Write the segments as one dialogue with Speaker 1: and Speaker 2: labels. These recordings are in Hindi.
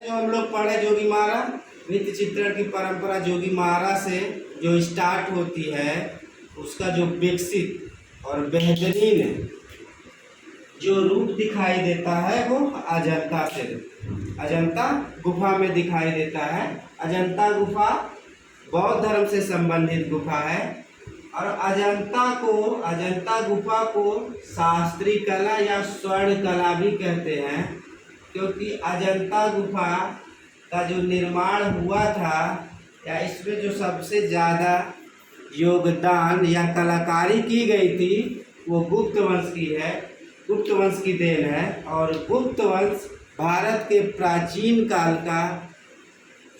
Speaker 1: जो हम लोग पढ़े जोगी मारा नृत्य चित्रण की परंपरा जोगी मारा से जो स्टार्ट होती है, उसका जो विकसित और बेहतरीन जो रूप दिखाई देता है वो अजंता से अजंता गुफा में दिखाई देता है। अजंता गुफा बौद्ध धर्म से संबंधित गुफा है और अजंता गुफा को शास्त्रीय कला या स्वर्ण कला भी कहते हैं, क्योंकि अजंता गुफा का जो निर्माण हुआ था या इसमें जो सबसे ज़्यादा योगदान या कलाकारी की गई थी वो गुप्त वंश की है, गुप्त वंश की देन है। और गुप्त वंश भारत के प्राचीन काल का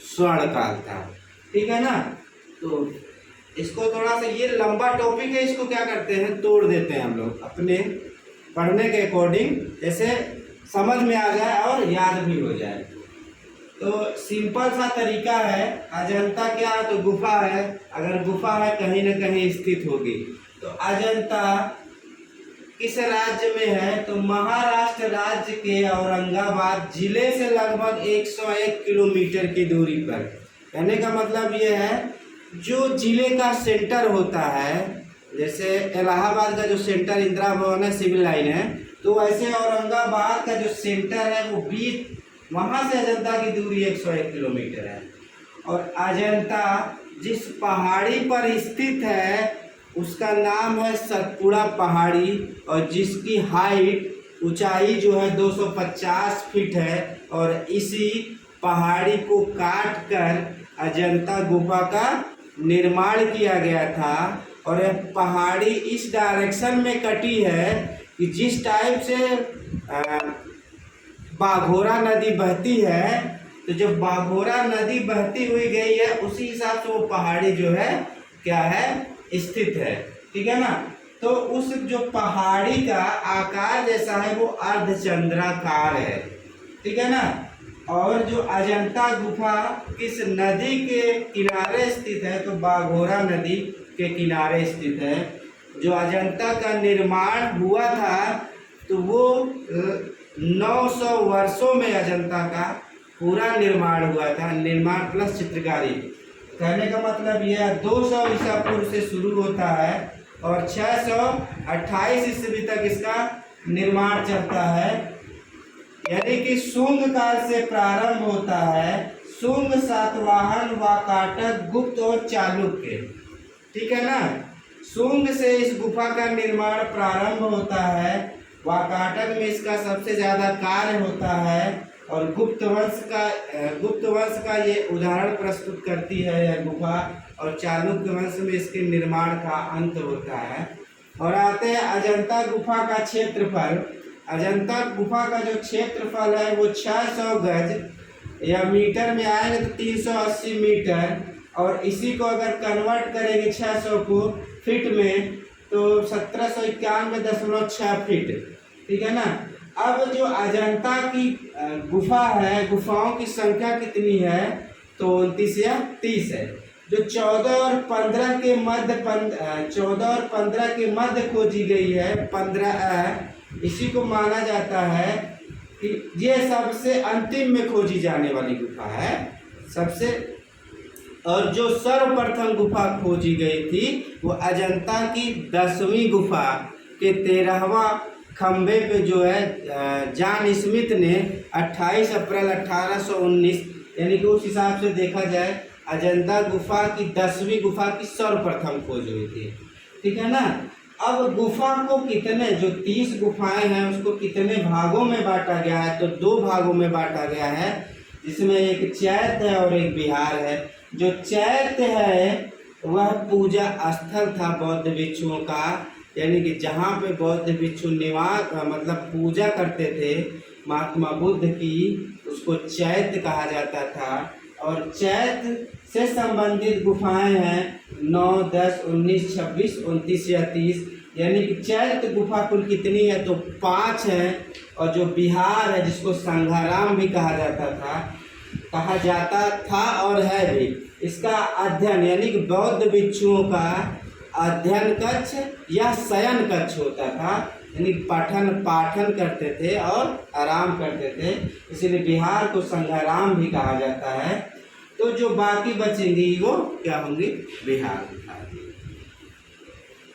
Speaker 1: स्वर्ण काल था, ठीक है ना। तो इसको थोड़ा सा, ये लंबा टॉपिक है, इसको क्या करते हैं तोड़ देते हैं हम लोग अपने पढ़ने के अकॉर्डिंग, जैसे समझ में आ जाए और याद भी हो जाए। तो सिंपल सा तरीका है, अजंता क्या है तो गुफा है, अगर गुफा है कहीं न कहीं स्थित होगी। तो अजंता किस राज्य में है तो महाराष्ट्र राज्य के औरंगाबाद जिले से लगभग 101 किलोमीटर की दूरी पर। कहने का मतलब ये है जो जिले का सेंटर होता है, जैसे इलाहाबाद का जो सेंटर इंदिरा भवन है, सिविल लाइन है, तो वैसे औरंगाबाद का जो सेंटर है वो बीच, वहाँ से अजंता की दूरी 101 किलोमीटर है। और अजंता जिस पहाड़ी पर स्थित है उसका नाम है सतपुड़ा पहाड़ी, और जिसकी हाइट ऊंचाई जो है 250 फीट है। और इसी पहाड़ी को काट कर अजंता गुफा का निर्माण किया गया था। और यह पहाड़ी इस डायरेक्शन में कटी है कि जिस टाइप से बाघोरा नदी बहती है, तो जब बाघोरा नदी बहती हुई गई है उसी हिसाब से वो पहाड़ी जो है क्या है स्थित है, ठीक है ना। तो उस जो पहाड़ी का आकार जैसा है वो अर्धचंद्राकार है, ठीक है ना। और जो अजंता गुफा किस नदी के किनारे स्थित है तो बाघोरा नदी के किनारे स्थित है। जो अजंता का निर्माण हुआ था तो वो 900 वर्षों में अजंता का पूरा निर्माण हुआ था, निर्माण प्लस चित्रकारी। कहने का मतलब यह 200 ईसा पूर्व से शुरू होता है और 628 ईस्वी तक इसका निर्माण चलता है। यानी कि शुंग काल से प्रारंभ होता है, शुंग, सातवाहन, वाकाटक, गुप्त और चालुक्य, ठीक है ना। शुंग से इस गुफा का निर्माण प्रारंभ होता है, वाकाटक में इसका सबसे ज़्यादा कार्य होता है, और गुप्त वंश का ये उदाहरण प्रस्तुत करती है यह गुफा, और चालुक्य वंश में इसके निर्माण का अंत होता है। और आते हैं अजंता गुफा का क्षेत्रफल। अजंता गुफा का जो क्षेत्रफल है वो 600 गज या मीटर में आएंगे तो 380 मीटर, और इसी को अगर कन्वर्ट करेंगे 600 को फीट में तो 1791.6 फीट, ठीक है ना। अब जो अजंता की गुफा है, गुफाओं की संख्या कितनी है तो 29 या 30 है। जो 14 और 15 के मध्य खोजी गई है, 15 इसी को माना जाता है कि ये सबसे अंतिम में खोजी जाने वाली गुफा है सबसे। और जो सर्वप्रथम गुफा खोजी गई थी वो अजंता की 10वीं गुफा के 13वां खंबे पे जो है जॉन स्मिथ ने 28 अप्रैल 1819, यानी कि उस हिसाब से देखा जाए अजंता गुफा की 10वीं गुफा की सर्वप्रथम खोज हुई थी, ठीक है ना। अब गुफा को कितने, जो 30 गुफाएं हैं उसको कितने भागों में बांटा गया है तो 2 भागों में बांटा गया है, जिसमें एक चैत्य है और एक विहार है। जो चैत्य है वह पूजा स्थल था बौद्ध भिक्षुओं का, यानी कि जहाँ पे बौद्ध भिक्षु निवास मतलब पूजा करते थे महात्मा बुद्ध की, उसको चैत्य कहा जाता था। और चैत्य से संबंधित गुफाएं हैं 9, 10, 19, 26, 29 या 30, यानी कि चैत्य गुफा कुल कितनी है तो 5 है। और जो विहार है जिसको संघाराम भी कहा जाता था और है भी, इसका अध्ययन यानी कि बौद्ध भिक्षुओं का अध्ययन कक्ष या शयन कक्ष होता था। यानी पठन पाठन करते थे और आराम करते थे, इसीलिए बिहार को संघाराम भी कहा जाता है। तो जो बाकी बचेंगी वो क्या होंगी, बिहार दिखाई